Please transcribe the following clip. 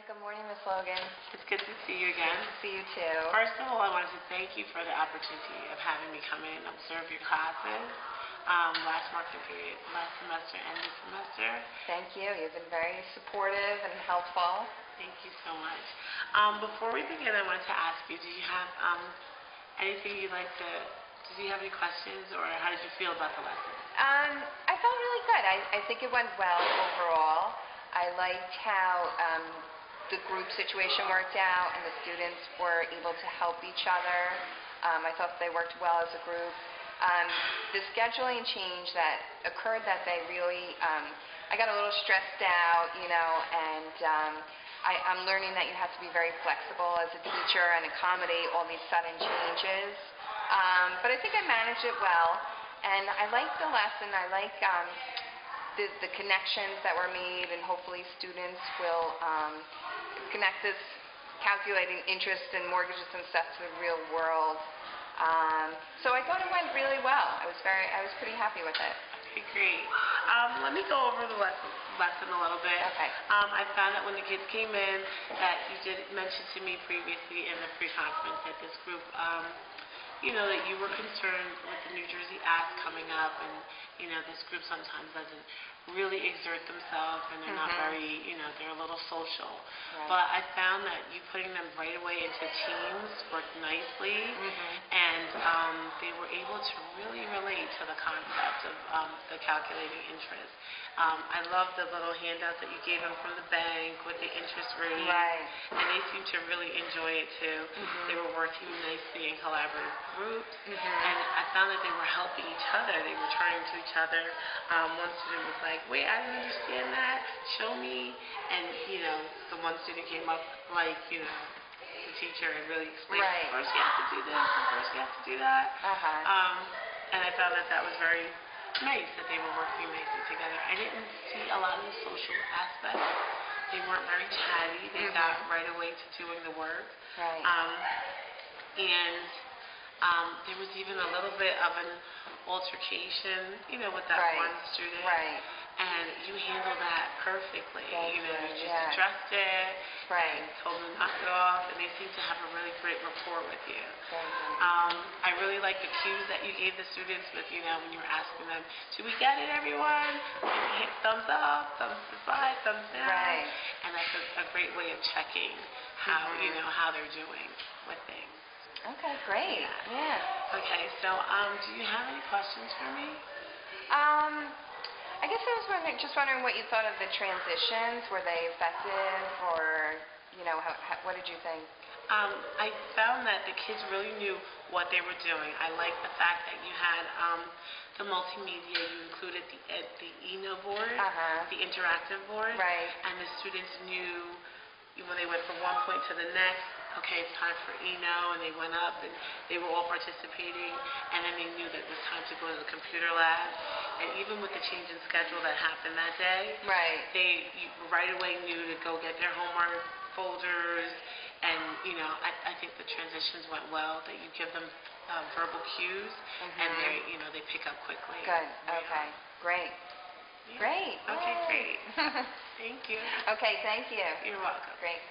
Good morning, Miss Logan. It's good to see you again. Good to see you too. First of all, I wanted to thank you for the opportunity of having me come in and observe your classes last marketing period, last semester and this semester. Thank you. You've been very supportive and helpful. Thank you so much. Before we begin, I wanted to ask you, do you have anything you'd like to, did you have any questions, or how did you feel about the lesson? I felt really good. I think it went well overall. I liked how the group situation worked out and the students were able to help each other. I thought they worked well as a group. The scheduling change that occurred that day really, I got a little stressed out, and I'm learning that you have to be very flexible as a teacher and accommodate all these sudden changes. But I think I managed it well, and I liked the lesson. I like the connections that were made, and hopefully students will connect this calculating interest and mortgages and stuff to the real world. So I thought it went really well. I was pretty happy with it. Okay, great. Let me go over the lesson a little bit. Okay. I found that when the kids came in, that you did mention to me previously in the pre-conference that this group, that you were concerned with the New Jersey Act coming up, and this group sometimes doesn't really exert themselves, and they're not very, they're a little social. Right. But I found that you putting them right away into teams worked nicely, and they were able to really relate to the concept of the calculating interest. I love the little handout that you gave them from the bank with the interest rate, Right. and they seemed to really enjoy it too. They were working nicely in collaborative groups, and I found that they were helping each other. They were turning to each other. One student was like, "Wait, I didn't understand that. Show me." And the one student came up like, the teacher and really explained, Right. "First you have to do this, and first you have to do that." And I found that was very nice that they were working nicely together. I didn't see a lot of the social aspects. They weren't very chatty. They got right away to doing the work. Right. And there was even a little bit of an altercation, with that Right. one student. Right. And you handled that perfectly. Thank You just yeah. addressed it. Right. And told them to knock it off, and they seemed to have a really great rapport with you. Thank you. I really like the cues that you gave the students with, when you were asking them, "Do we get it, everyone?" And hit thumbs up, thumbs to the side, thumbs down. Right. And that's a great way of checking how, how they're doing with things. Okay, great. Yeah. Okay, so do you have any questions for me? I guess I was just wondering what you thought of the transitions. Were they effective, or what did you think? I found that the kids really knew what they were doing. I liked the fact that you had the multimedia. You included the board, the interactive board, Right. and the students knew when they went from one point to the next. Okay, it's time for and they went up, and they were all participating, and then they knew that it was time to go to the computer lab. And even with the change in schedule that happened that day, Right. they right away knew to go get their homework folders, and I think the transitions went well, that you give them verbal cues, and they pick up quickly. Good. Okay. Great. Yeah. Great. Okay, Yay. great. Thank you. Okay, thank you. You're welcome. Great.